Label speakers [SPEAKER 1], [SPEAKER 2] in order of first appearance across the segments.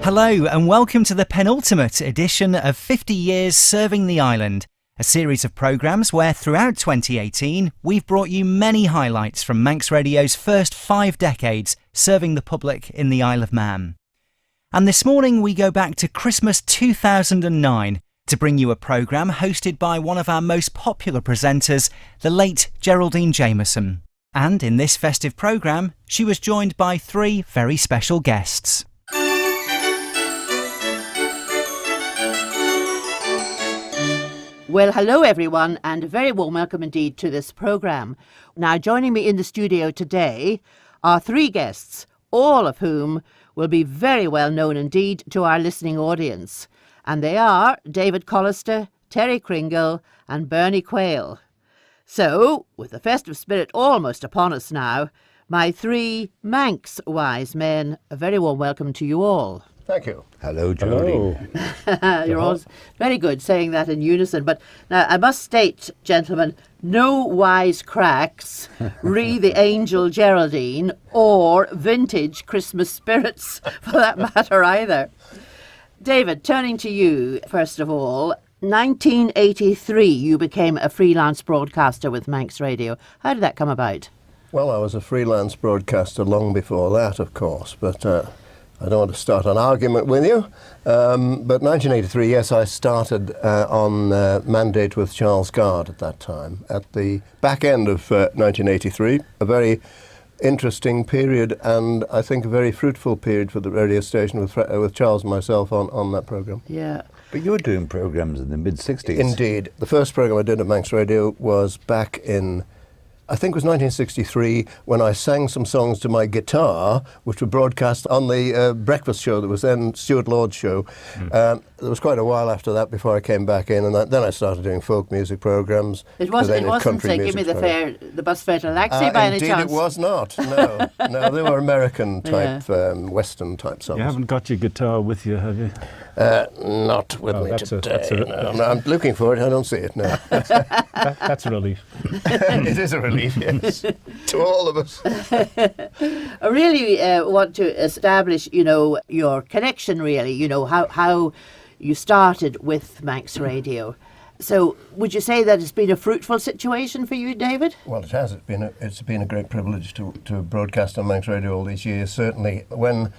[SPEAKER 1] Hello and welcome to the penultimate edition of 50 Years Serving the Island, a series of programmes where throughout 2018 we've brought you many highlights from Manx Radio's first 5 decades serving the public in the Isle of Man. And this morning we go back to Christmas 2009 to bring you a programme hosted by one of our most popular presenters, the late Geraldine Jamieson. And in this festive programme, she was joined by 3 very special guests.
[SPEAKER 2] Well, hello everyone, and a very warm welcome indeed to this programme. Now, joining me in the studio today are 3 guests, all of whom will be very well known indeed to our listening audience. And they are David Callister, Terry Cringle and Bernie Quayle. So, with the festive spirit almost upon us now, my 3 Manx wise men, a very warm welcome to you all.
[SPEAKER 3] Thank you.
[SPEAKER 4] Hello, Geraldine.
[SPEAKER 2] You're all very good saying that in unison. But now I must state, gentlemen, no wise cracks, re the angel Geraldine, or vintage Christmas spirits for that matter either. David, turning to you first of all, 1983 you became a freelance broadcaster with Manx Radio. How did that come about?
[SPEAKER 3] Well, I was a freelance broadcaster long before that, of course, but I don't want to start an argument with you, but 1983, yes, I started on mandate with Charles Gard at that time, at the back end of 1983, a very interesting period and I think a very fruitful period for the radio station with Charles and myself on that programme.
[SPEAKER 2] Yeah.
[SPEAKER 4] But you were doing programmes in the mid-60s.
[SPEAKER 3] Indeed. The first programme I did at Manx Radio was back in, I think it was 1963, when I sang some songs to my guitar, which were broadcast on the breakfast show that was then Stuart Lord's show. There was quite a while after that before I came back in, and then I started doing folk music programmes.
[SPEAKER 2] It wasn't say, give me the bus fare to Laxey by any chance?
[SPEAKER 3] Indeed it was not, no. No, they were American type, Western type songs.
[SPEAKER 5] You haven't got your guitar with you, have you?
[SPEAKER 3] Not with me today. No, I'm looking for it, I don't see it now.
[SPEAKER 5] That's a relief.
[SPEAKER 3] It is a relief, yes, to all of us.
[SPEAKER 2] I really want to establish, your connection really, how you started with Manx Radio. So would you say that it's been a fruitful situation for you, David?
[SPEAKER 3] Well, it has. It's been a great privilege to broadcast on Manx Radio all these years. Certainly when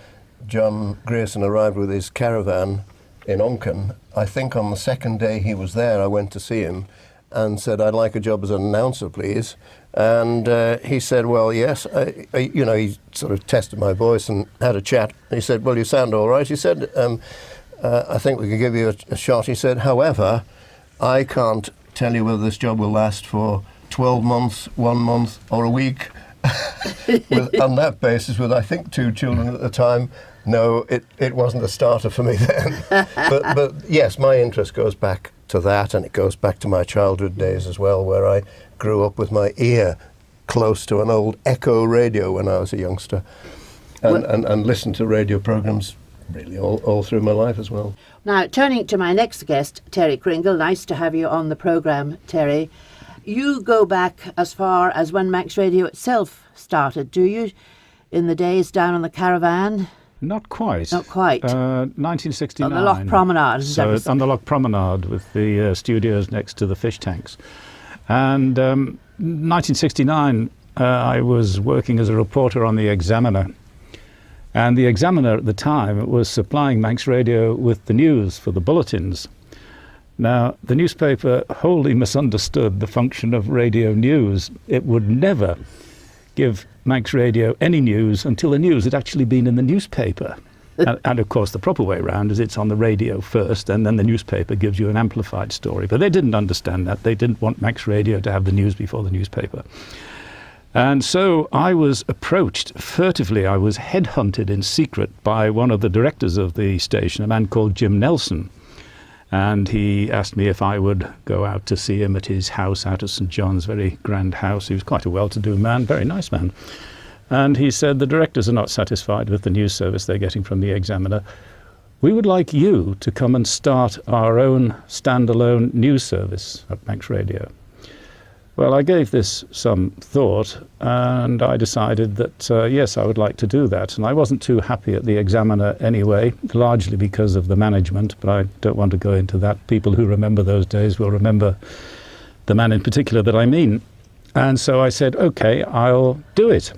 [SPEAKER 3] John Grayson arrived with his caravan in Onken, I think on the second day he was there, I went to see him and said, I'd like a job as an announcer, please. And he said, well, yes. He sort of tested my voice and had a chat. He said, well, you sound all right. He said, I think we could give you a shot. He said, however, I can't tell you whether this job will last for 12 months, 1 month or a week. On that basis, with I think 2 children at the time, no, it wasn't a starter for me then. but yes, my interest goes back to that, and it goes back to my childhood days as well, where I grew up with my ear close to an old Echo radio when I was a youngster, and listened to radio programmes really all through my life as well.
[SPEAKER 2] Now, turning to my next guest, Terry Cringle, nice to have you on the programme, Terry. You go back as far as when Manx Radio itself started, do you? In the days down on the caravan?
[SPEAKER 5] Not quite.
[SPEAKER 2] Not quite.
[SPEAKER 5] 1969.
[SPEAKER 2] On the Loch Promenade.
[SPEAKER 5] So on the Loch Promenade with the studios next to the fish tanks. And 1969, I was working as a reporter on the Examiner. And the Examiner at the time was supplying Manx Radio with the news for the bulletins. Now, the newspaper wholly misunderstood the function of radio news. It would never give Manx Radio any news until the news had actually been in the newspaper. And of course, the proper way around is it's on the radio first, and then the newspaper gives you an amplified story. But they didn't understand that. They didn't want Manx Radio to have the news before the newspaper. And so I was approached furtively. I was headhunted in secret by one of the directors of the station, a man called Jim Nelson. And he asked me if I would go out to see him at his house out of St. John's, very grand house. He was quite a well-to-do man, very nice man. And he said, the directors are not satisfied with the news service they're getting from the Examiner. we would like you to come and start our own standalone news service at Manx Radio. Well, I gave this some thought, and I decided that, yes, I would like to do that. And I wasn't too happy at the Examiner anyway, largely because of the management, but I don't want to go into that. People who remember those days will remember the man in particular that I mean. And so I said, OK, I'll do it.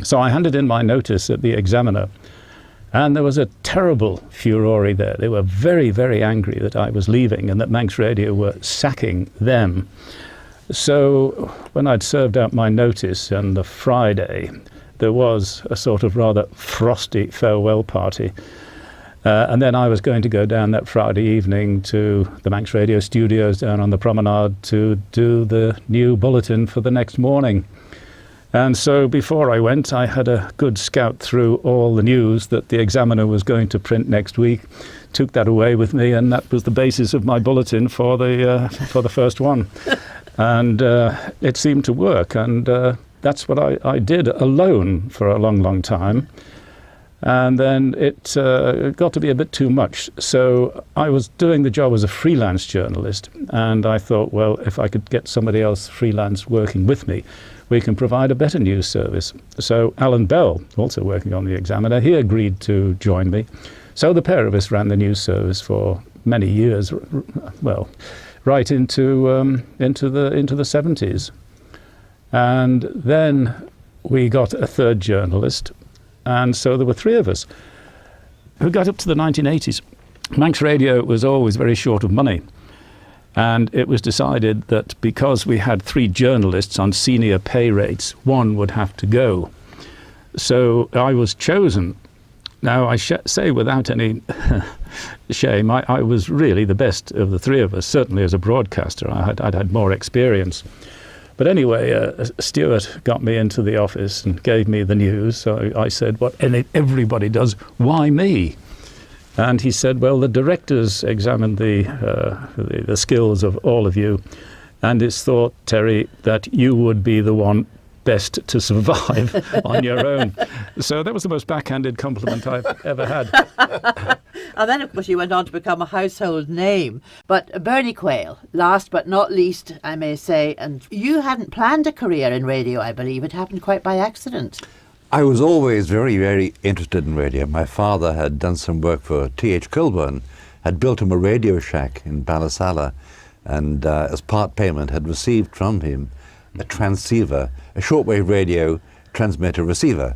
[SPEAKER 5] So I handed in my notice at the Examiner, and there was a terrible furore there. They were very, very angry that I was leaving and that Manx Radio were sacking them. So when I'd served out my notice on the Friday, there was a sort of rather frosty farewell party. And then I was going to go down that Friday evening to the Manx Radio studios down on the promenade to do the new bulletin for the next morning. And so before I went, I had a good scout through all the news that the Examiner was going to print next week, took that away with me, and that was the basis of my bulletin for the first one. And it seemed to work, and that's what I did alone for a long, long time. And then it got to be a bit too much. So I was doing the job as a freelance journalist, and I thought, well, if I could get somebody else freelance working with me, we can provide a better news service. So Alan Bell, also working on the Examiner, he agreed to join me. So the pair of us ran the news service for many years, well, right into the 70s. And then we got a third journalist, and so there were three of us who got up to the 1980s. Manx Radio was always very short of money, and it was decided that because we had three journalists on senior pay rates, one would have to go. So I was chosen. Now, I say without any shame, I was really the best of the three of us, certainly as a broadcaster. I'd had more experience. But anyway, Stuart got me into the office and gave me the news. So I said, what everybody does, why me? And he said, well, the directors examined the skills of all of you, and it's thought, Terry, that you would be the one best to survive on your own. So that was the most backhanded compliment I've ever had.
[SPEAKER 2] And then, of course, you went on to become a household name. But Bernie Quayle, last but not least, I may say, and you hadn't planned a career in radio, I believe. It happened quite by accident.
[SPEAKER 4] I was always very, very interested in radio. My father had done some work for T.H. Kilburn, had built him a radio shack in Ballasalla, and as part payment had received from him a transceiver, a shortwave radio transmitter receiver.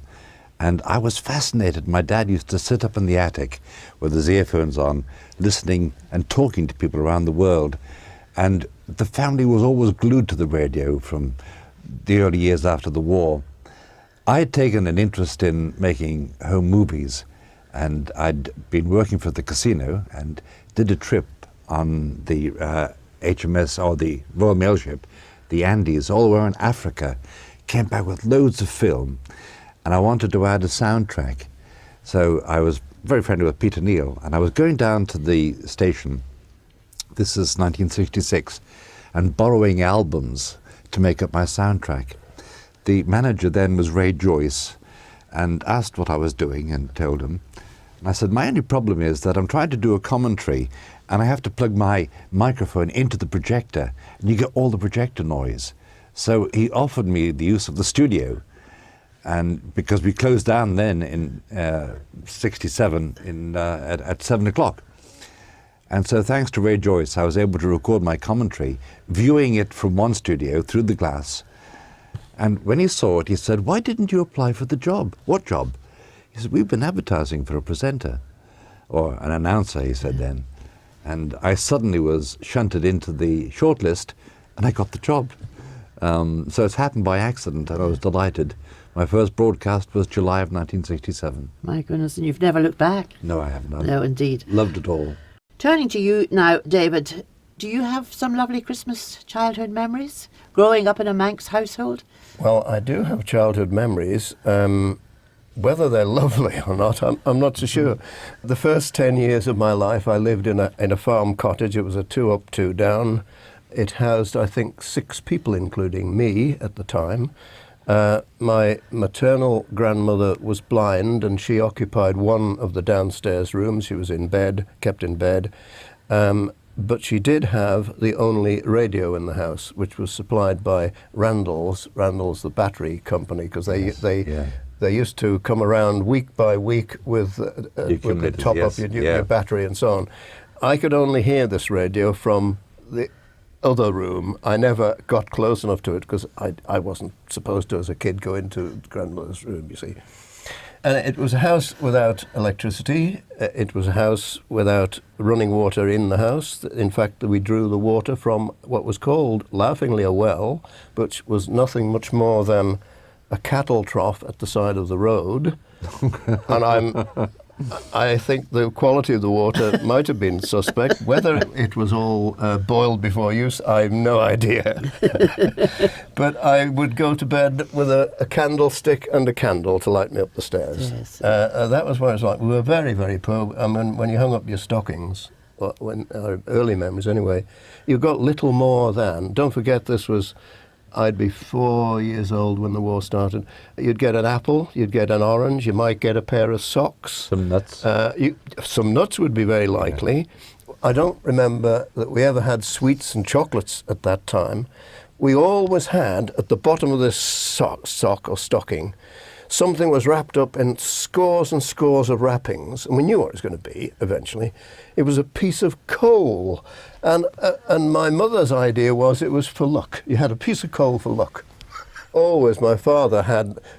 [SPEAKER 4] And I was fascinated. My dad used to sit up in the attic with his earphones on, listening and talking to people around the world. And the family was always glued to the radio from the early years after the war. I had taken an interest in making home movies, and I'd been working for the casino and did a trip on the HMS, or the Royal Mail ship, the Andes, all around Africa, came back with loads of film, and I wanted to add a soundtrack. So I was very friendly with Peter Neal, and I was going down to the station, this is 1966, and borrowing albums to make up my soundtrack. The manager then was Ray Joyce, and asked what I was doing, and told him. And I said, my only problem is that I'm trying to do a commentary, and I have to plug my microphone into the projector, and you get all the projector noise. So he offered me the use of the studio, and because we closed down then in 67 at 7 o'clock. And so thanks to Ray Joyce, I was able to record my commentary, viewing it from one studio through the glass. And when he saw it, he said, why didn't you apply for the job? What job? He said, we've been advertising for a presenter, or an announcer, he said then. And I suddenly was shunted into the shortlist, and I got the job. So it's happened by accident, and I was delighted. My first broadcast was July of 1967.
[SPEAKER 2] My goodness, and you've never looked back.
[SPEAKER 4] No, I haven't.
[SPEAKER 2] No, indeed.
[SPEAKER 4] Loved it all.
[SPEAKER 2] Turning to you now, David, do you have some lovely Christmas childhood memories, growing up in a Manx household?
[SPEAKER 3] Well, I do have childhood memories. Whether they're lovely or not, I'm not so sure. The first 10 years of my life, I lived in a farm cottage. It was a 2 up, 2 down. It housed, I think, 6 people, including me at the time. My maternal grandmother was blind, and she occupied one of the downstairs rooms. She was in bed, kept in bed. But she did have the only radio in the house, which was supplied by Randall's, the battery company, because they used to come around week by week with they top up your battery and so on. I could only hear this radio from the other room. I never got close enough to it because I wasn't supposed to, as a kid, go into grandmother's room, you see. And it was a house without electricity. It was a house without running water in the house. In fact, we drew the water from what was called, laughingly, a well, which was nothing much more than a cattle trough at the side of the road. And I think the quality of the water might have been suspect. Whether it was all boiled before use, I have no idea. But I would go to bed with a candlestick and a candle to light me up the stairs.
[SPEAKER 2] Yes.
[SPEAKER 3] That was what it was like. We were very, very poor. I mean, when you hung up your stockings, early memories anyway, you got little more than, don't forget this was, I'd be 4 years old when the war started. You'd get an apple, you'd get an orange, you might get a pair of socks.
[SPEAKER 4] Some nuts.
[SPEAKER 3] Some nuts would be very likely. Yeah. I don't remember that we ever had sweets and chocolates at that time. We always had, at the bottom of this sock or stocking, something was wrapped up in scores and scores of wrappings, and we knew what it was going to be eventually. It was a piece of coal, and my mother's idea was it was for luck. You had a piece of coal for luck. Always my father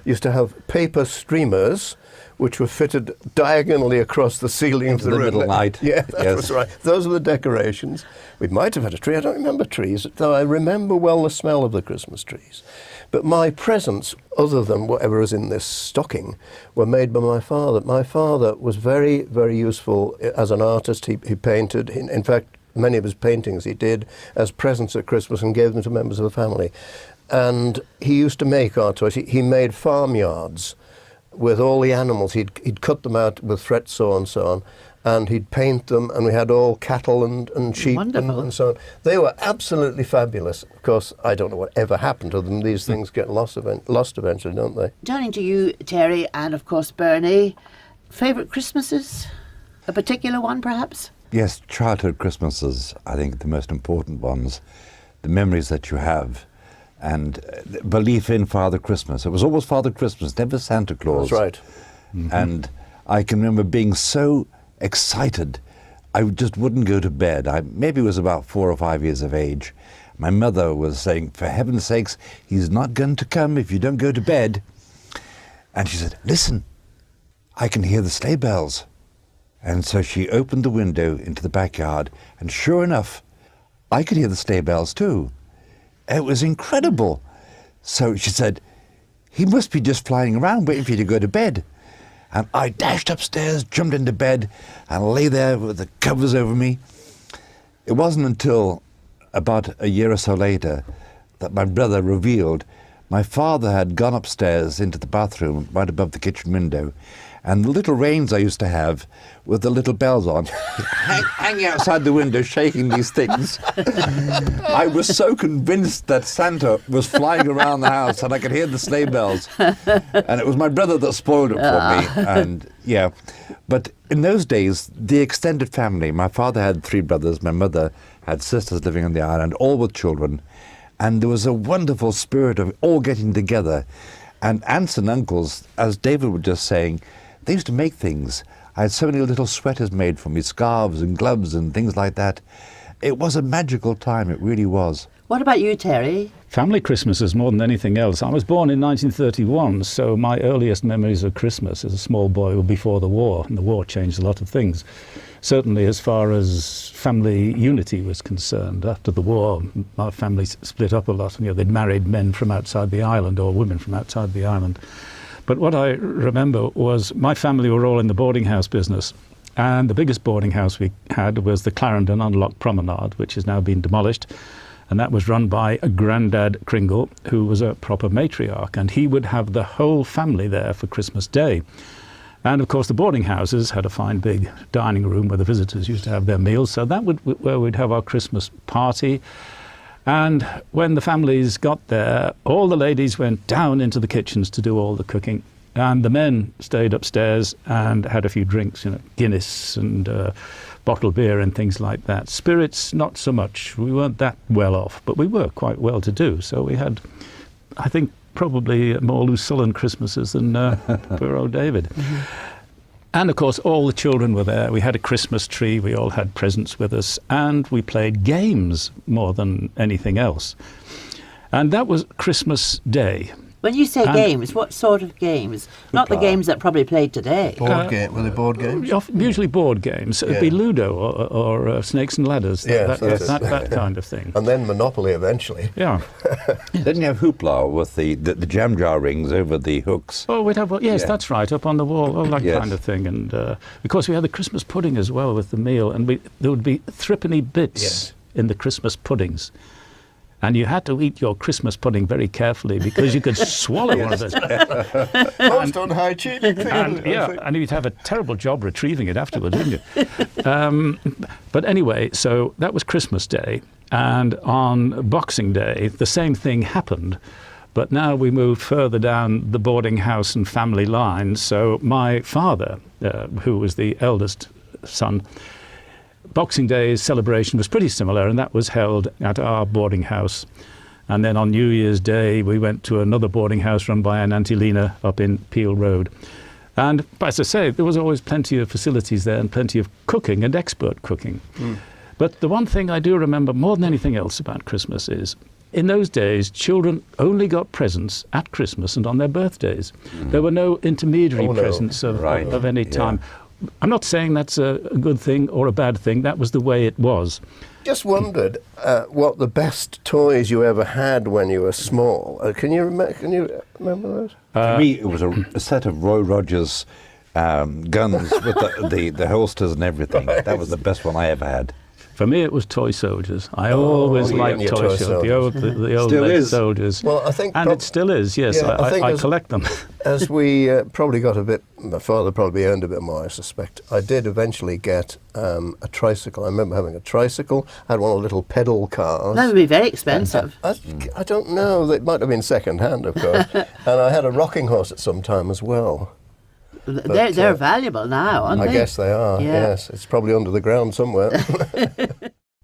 [SPEAKER 3] used to have paper streamers which were fitted diagonally across the ceiling of the room.
[SPEAKER 4] Middle light.
[SPEAKER 3] Yeah, that was right. Those were the decorations. We might have had a tree. I don't remember trees, though I remember well the smell of the Christmas trees. But my presents, other than whatever was in this stocking, were made by my father. My father was very, very useful as an artist. He painted. In fact, many of his paintings he did as presents at Christmas and gave them to members of the family. And he used to make art toys. He made farmyards with all the animals. He'd cut them out with fret saw and so on, and he'd paint them, and we had all cattle and sheep and so on. They were absolutely fabulous. Of course, I don't know what ever happened to them. These things get lost eventually, don't they?
[SPEAKER 2] Turning to you, Terry, and of course Bernie, favourite Christmases? A particular one, perhaps?
[SPEAKER 4] Yes, childhood Christmases, I think, the most important ones. The memories that you have, and belief in Father Christmas. It was always Father Christmas, never Santa Claus.
[SPEAKER 3] That's right.
[SPEAKER 4] Mm-hmm. And I can remember being so excited, I just wouldn't go to bed. I maybe was about 4 or 5 years of age. My mother was saying, for heaven's sakes, he's not going to come if you don't go to bed. And she said, listen, I can hear the sleigh bells. And so she opened the window into the backyard, and sure enough, I could hear the sleigh bells too. It was incredible. So she said, he must be just flying around waiting for you to go to bed. And I dashed upstairs, jumped into bed, and lay there with the covers over me. It wasn't until about a year or so later that my brother revealed my father had gone upstairs into the bathroom right above the kitchen window, and the little reins I used to have with the little bells on, hanging outside the window, shaking these things. I was so convinced that Santa was flying around the house and I could hear the sleigh bells. And it was my brother that spoiled it for me. And yeah, but in those days, the extended family, my father had 3 brothers, my mother had sisters living on the island, all with children. And there was a wonderful spirit of all getting together. And aunts and uncles, as David was just saying, they used to make things. I had so many little sweaters made for me, scarves and gloves and things like that. It was a magical time, it really was.
[SPEAKER 2] What about you, Terry?
[SPEAKER 5] Family Christmases more than anything else. I was born in 1931, so my earliest memories of Christmas as a small boy were before the war, and the war changed a lot of things. Certainly as far as family unity was concerned. After the war, our family split up a lot. You know, they'd married men from outside the island or women from outside the island. But what I remember was my family were all in the boarding house business. And the biggest boarding house we had was the Clarendon on Loch Promenade, which has now been demolished. And that was run by a Grandad Kringle, who was a proper matriarch. And he would have the whole family there for Christmas Day. And of course the boarding houses had a fine big dining room where the visitors used to have their meals. So that would where we'd have our Christmas party. And when the families got there, all the ladies went down into the kitchens to do all the cooking. And the men stayed upstairs and had a few drinks, Guinness and bottled beer and things like that. Spirits, not so much. We weren't that well off, but we were quite well to do. So we had, I think, probably more loose-sullen Christmases than poor old David. And, of course, all the children were there. We had a Christmas tree. We all had presents with us. And we played games more than anything else. And that was Christmas Day.
[SPEAKER 2] When you say games, what sort of games? Not the games that probably played today.
[SPEAKER 3] Were they board games?
[SPEAKER 5] Usually board games. It'd be Ludo or Snakes and Ladders, that kind of thing.
[SPEAKER 3] And then Monopoly eventually.
[SPEAKER 5] Yeah.
[SPEAKER 4] Didn't you have hoopla with the jam jar rings over the hooks?
[SPEAKER 5] Oh, we'd have, that's right, up on the wall, all that
[SPEAKER 4] Yes.
[SPEAKER 5] kind of thing. And of course, we had the Christmas pudding as well with the meal, and there would be threepenny bits in the Christmas puddings. And you had to eat your Christmas pudding very carefully because you could swallow one of those.
[SPEAKER 3] Most unhygienic thing.
[SPEAKER 5] And you'd have a terrible job retrieving it afterwards, wouldn't you? But anyway, so that was Christmas Day. And on Boxing Day, the same thing happened. But now we moved further down the boarding house and family line. So my father, who was the eldest son, Boxing Day's celebration was pretty similar, and that was held at our boarding house. And then on New Year's Day, we went to another boarding house run by an Auntie Lena up in Peel Road. And as I say, there was always plenty of facilities there and plenty of cooking and expert cooking. But the one thing I do remember more than anything else about Christmas is, in those days, children only got presents at Christmas and on their birthdays. There were no intermediary presents of any time. I'm not saying that's a good thing or a bad thing. That was the way it was.
[SPEAKER 3] Just wondered what the best toys you ever had when you were small. Can you remember those?
[SPEAKER 4] For me, it was a set of Roy Rogers guns with the holsters and everything.
[SPEAKER 3] Right.
[SPEAKER 4] That was the best one I ever had.
[SPEAKER 5] For me, it was toy soldiers. I always liked toy soldiers. The old
[SPEAKER 4] Still
[SPEAKER 5] lead
[SPEAKER 4] is.
[SPEAKER 5] soldiers.
[SPEAKER 3] Well, I think
[SPEAKER 5] and it still is, yes.
[SPEAKER 3] Yeah, I think
[SPEAKER 5] I collect them.
[SPEAKER 3] As we probably got a bit, my father probably earned a bit more, I suspect. I did eventually get a tricycle. I remember having a tricycle. I had one of the little pedal cars.
[SPEAKER 2] That would be very expensive.
[SPEAKER 3] I don't know. It might have been second hand, of course. And I had a rocking horse at some time as well.
[SPEAKER 2] They're valuable now, aren't they?
[SPEAKER 3] I guess they are, yes. It's probably under the ground somewhere.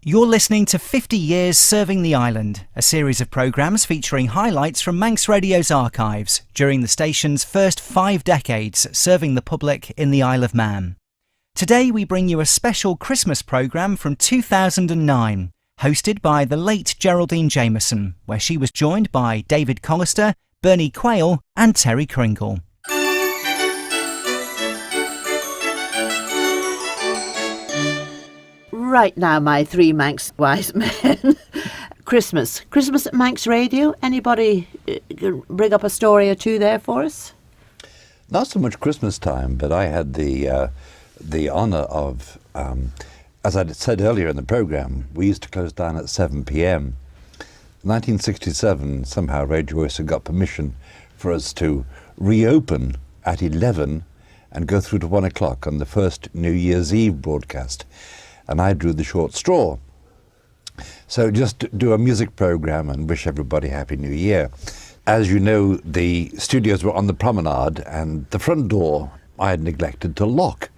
[SPEAKER 1] You're listening to 50 Years Serving the Island, a series of programmes featuring highlights from Manx Radio's archives during the station's first 5 decades serving the public in the Isle of Man. Today we bring you a special Christmas programme from 2009, hosted by the late Geraldine Jamieson, where she was joined by David Callister, Bernie Quayle and Terry Cringle.
[SPEAKER 2] Right now, my 3 Manx wise men. Christmas at Manx Radio. Anybody bring up a story or two there for us?
[SPEAKER 4] Not so much Christmas time, but I had the honour of, as I said earlier in the programme, we used to close down at 7 p.m. In 1967, somehow Radio Voice had got permission for us to reopen at 11 and go through to 1 o'clock on the first New Year's Eve broadcast. And I drew the short straw. So just do a music programme and wish everybody Happy New Year. As you know, the studios were on the promenade, and the front door I had neglected to lock.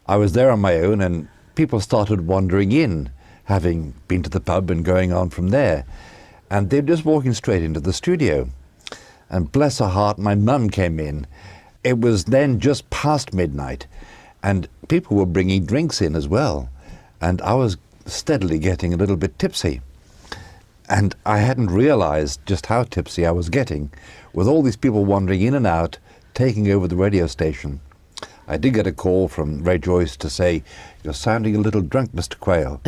[SPEAKER 4] I was there on my own, and people started wandering in, having been to the pub and going on from there. And they were just walking straight into the studio. And bless her heart, my mum came in. It was then just past midnight, and people were bringing drinks in as well. And I was steadily getting a little bit tipsy. And I hadn't realized just how tipsy I was getting, with all these people wandering in and out, taking over the radio station. I did get a call from Ray Joyce to say, "You're sounding a little drunk, Mr. Quayle."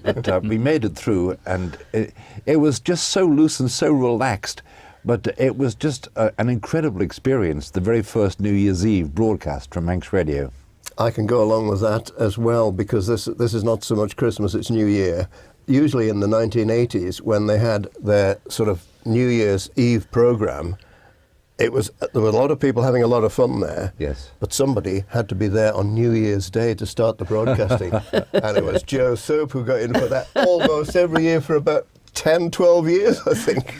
[SPEAKER 4] But we made it through, and it was just so loose and so relaxed. But it was just an incredible experience, the very first New Year's Eve broadcast from Manx Radio.
[SPEAKER 3] I can go along with that as well, because this is not so much Christmas, it's New Year. Usually in the 1980s, when they had their sort of New Year's Eve programme, there were a lot of people having a lot of fun there.
[SPEAKER 4] Yes.
[SPEAKER 3] But somebody had to be there on New Year's Day to start the broadcasting. And it was Joe Soap who got in for that almost every year for about 10, 12 years, I think.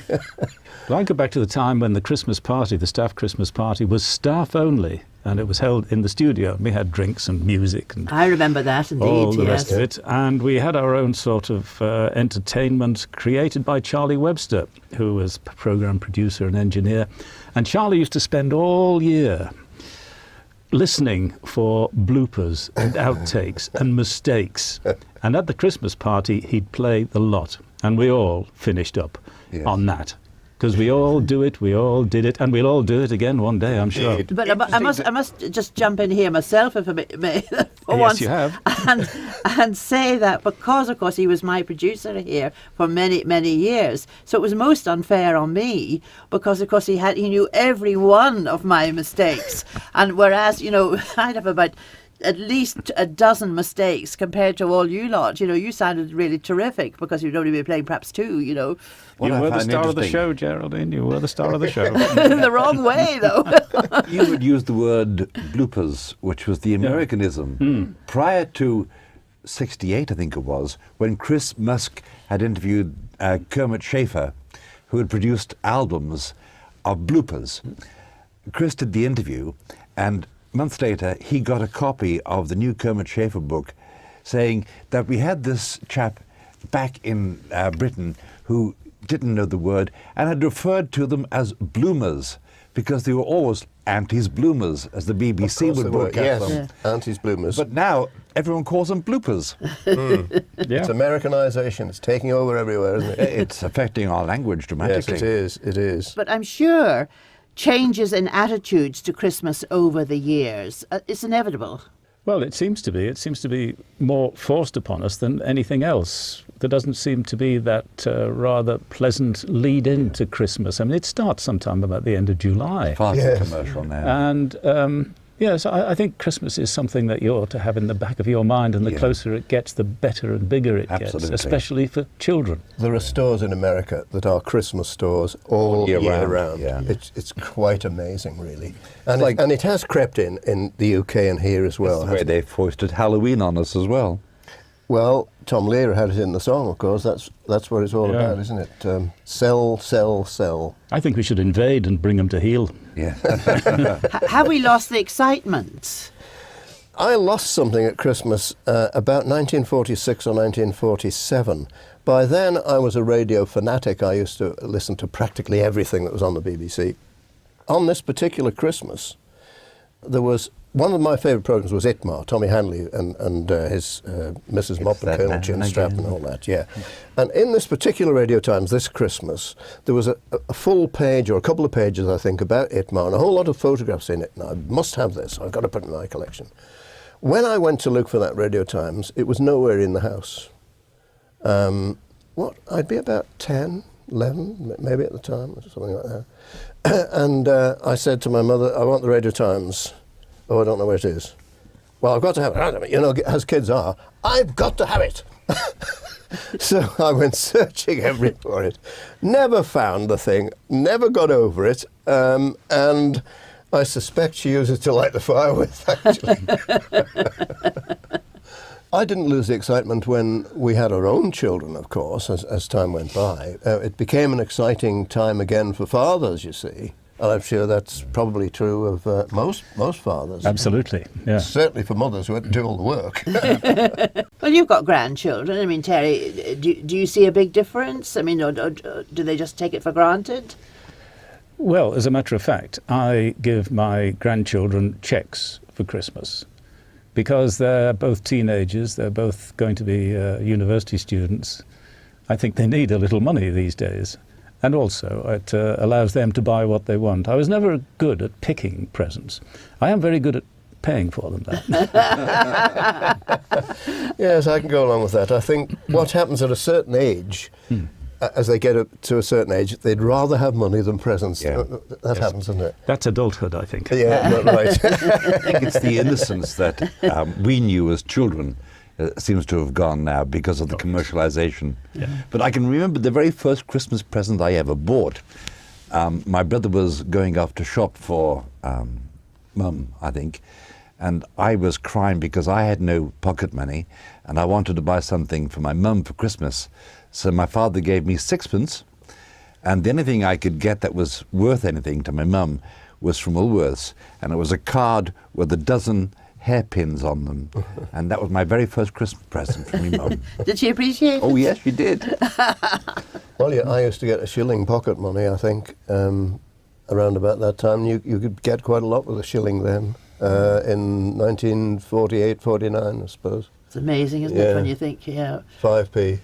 [SPEAKER 5] Well, I go back to the time when the Christmas party, the staff Christmas party, was staff only, and it was held in the studio. We had drinks and music and
[SPEAKER 2] I remember that indeed.
[SPEAKER 5] all the
[SPEAKER 2] yes.
[SPEAKER 5] rest of it. And we had our own sort of entertainment created by Charlie Webster, who was program producer and engineer. And Charlie used to spend all year listening for bloopers and outtakes and mistakes. And at the Christmas party, he'd play the lot. And we all finished up
[SPEAKER 4] Yes.
[SPEAKER 5] on that. Because we all do it, we all did it, and we'll all do it again one day, I'm sure.
[SPEAKER 3] Indeed.
[SPEAKER 2] But I must just jump in here myself, if I may, for
[SPEAKER 5] Yes,
[SPEAKER 2] once,
[SPEAKER 5] you have.
[SPEAKER 2] and say that because, of course, he was my producer here for many, many years, so it was most unfair on me because, of course, he knew every one of my mistakes, and whereas I'd have about at least a dozen mistakes compared to all you lot. You sounded really terrific because you'd only been playing perhaps two.
[SPEAKER 4] What
[SPEAKER 5] You
[SPEAKER 4] I
[SPEAKER 5] were the
[SPEAKER 4] find
[SPEAKER 5] star of the
[SPEAKER 4] interesting-
[SPEAKER 5] show, Geraldine. You were the star of the show.
[SPEAKER 2] The wrong way, though.
[SPEAKER 4] You would use the word bloopers, which was the Americanism. Prior to 68, I think it was, when Chris Musk had interviewed Kermit Schaefer, who had produced albums of bloopers. Chris did the interview, and months later, he got a copy of the new Kermit Schaefer book saying that we had this chap back in Britain who didn't know the word and had referred to them as bloomers because they were always antis bloomers, as the BBC would broadcast them.
[SPEAKER 3] Yes, anti-bloomers.
[SPEAKER 4] But now everyone calls them bloopers.
[SPEAKER 5] Yeah.
[SPEAKER 3] It's Americanization. It's taking over everywhere, isn't it?
[SPEAKER 4] It's affecting our language
[SPEAKER 3] Yes,
[SPEAKER 4] dramatically.
[SPEAKER 3] it is. It is.
[SPEAKER 2] But I'm sure changes in attitudes to Christmas over the years, it's inevitable.
[SPEAKER 5] Well, it seems to be. It seems to be more forced upon us than anything else. There doesn't seem to be that rather pleasant lead into Christmas. I mean, it starts sometime about the end of July.
[SPEAKER 4] Far too
[SPEAKER 3] Yes.
[SPEAKER 4] commercial now.
[SPEAKER 5] And yes, I think Christmas is something that you ought to have in the back of your mind, and the
[SPEAKER 4] Yeah.
[SPEAKER 5] closer it gets, the better and bigger it
[SPEAKER 4] Absolutely.
[SPEAKER 5] gets, especially for children.
[SPEAKER 3] There are stores in America that are Christmas stores all
[SPEAKER 4] Year
[SPEAKER 3] year
[SPEAKER 4] round,
[SPEAKER 3] round.
[SPEAKER 4] yeah.
[SPEAKER 3] It's quite amazing, really. And,
[SPEAKER 4] like-
[SPEAKER 3] and it has crept in the UK and here as well.
[SPEAKER 4] That's the way
[SPEAKER 3] hasn't it?
[SPEAKER 4] they foisted Halloween on us as well.
[SPEAKER 3] Well, Tom Lehrer had it in the song, of course. That's what it's all
[SPEAKER 5] Yeah.
[SPEAKER 3] about, isn't it? Sell, sell, sell.
[SPEAKER 5] I think we should invade and bring them to heel.
[SPEAKER 4] Yeah.
[SPEAKER 2] Have we lost the excitement?
[SPEAKER 3] I lost something at Christmas about 1946 or 1947. By then, I was a radio fanatic. I used to listen to practically everything that was on the BBC. On this particular Christmas, there was one of my favourite programmes was Itmar, Tommy Hanley and his Mrs. Mop and
[SPEAKER 4] that
[SPEAKER 3] Colonel
[SPEAKER 4] man
[SPEAKER 3] Jim
[SPEAKER 4] again.
[SPEAKER 3] Strap and all that, yeah. And in this particular Radio Times this Christmas, there was a full page or a couple of pages, I think, about Itmar and a whole lot of photographs in it. And I must have this. I've got to put it in my collection. When I went to look for that Radio Times, it was nowhere in the house. I'd be about 10, 11, maybe at the time, or something like that. And I said to my mother, I want the Radio Times. Oh, I don't know where it is. Well, I've got to have it. You know, as kids are, I've got to have it. So I went searching everywhere for it. Never found the thing, never got over it. And I suspect she used it to light the fire with, actually. I didn't lose the excitement when we had our own children, of course, as time went by. It became an exciting time again for fathers, you see. And I'm sure that's probably true of most fathers.
[SPEAKER 5] Absolutely, yeah.
[SPEAKER 3] Certainly for mothers who had to do all the work.
[SPEAKER 2] Well, you've got grandchildren. I mean, Terry, do you see a big difference? I mean, or do they just take it for granted?
[SPEAKER 5] Well, as a matter of fact, I give my grandchildren cheques for Christmas because they're both teenagers, they're both going to be university students. I think they need a little money these days. And also, it allows them to buy what they want. I was never good at picking presents. I am very good at paying for them, though.
[SPEAKER 3] Yes, I can go along with that. I think what happens at a certain age, as they get up to a certain age, they'd rather have money than presents.
[SPEAKER 4] Yeah.
[SPEAKER 3] That happens, doesn't it?
[SPEAKER 5] That's adulthood, I think.
[SPEAKER 3] Yeah, right.
[SPEAKER 4] I think it's the innocence that we knew as children seems to have gone now because of the commercialization.
[SPEAKER 5] Yeah.
[SPEAKER 4] But I can remember the very first Christmas present I ever bought. My brother was going off to shop for Mum, I think, and I was crying because I had no pocket money and I wanted to buy something for my mum for Christmas. So my father gave me sixpence, and the only thing I could get that was worth anything to my mum was from Woolworths, and it was a card with a dozen hairpins on them. And that was my very first Christmas present from my mum.
[SPEAKER 2] Did she appreciate it?
[SPEAKER 4] Oh, yes, she did.
[SPEAKER 3] Well, yeah, I used to get a shilling pocket money, I think, around about that time. You could get quite a lot with a shilling then, in 1948, 49, I suppose.
[SPEAKER 2] It's amazing, isn't it, when you think,
[SPEAKER 3] 5p.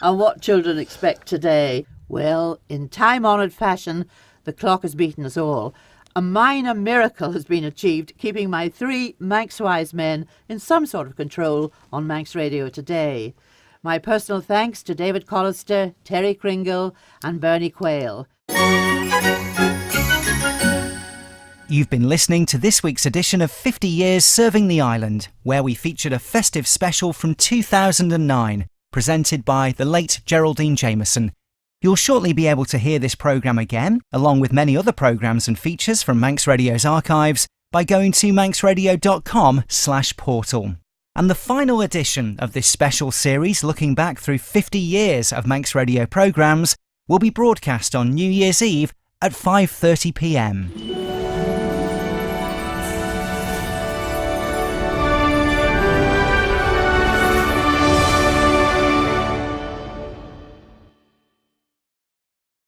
[SPEAKER 2] And what children expect today? Well, in time-honoured fashion, the clock has beaten us all. A minor miracle has been achieved, keeping my 3 Manx wise men in some sort of control on Manx Radio today. My personal thanks to David Callister, Terry Cringle and Bernie Quayle.
[SPEAKER 1] You've been listening to this week's edition of 50 Years Serving the Island, where we featured a festive special from 2009, presented by the late Geraldine Jamieson. You'll shortly be able to hear this programme again, along with many other programmes and features from Manx Radio's archives, by going to manxradio.com/portal. And the final edition of this special series, looking back through 50 years of Manx Radio programmes, will be broadcast on New Year's Eve at 5:30 p.m.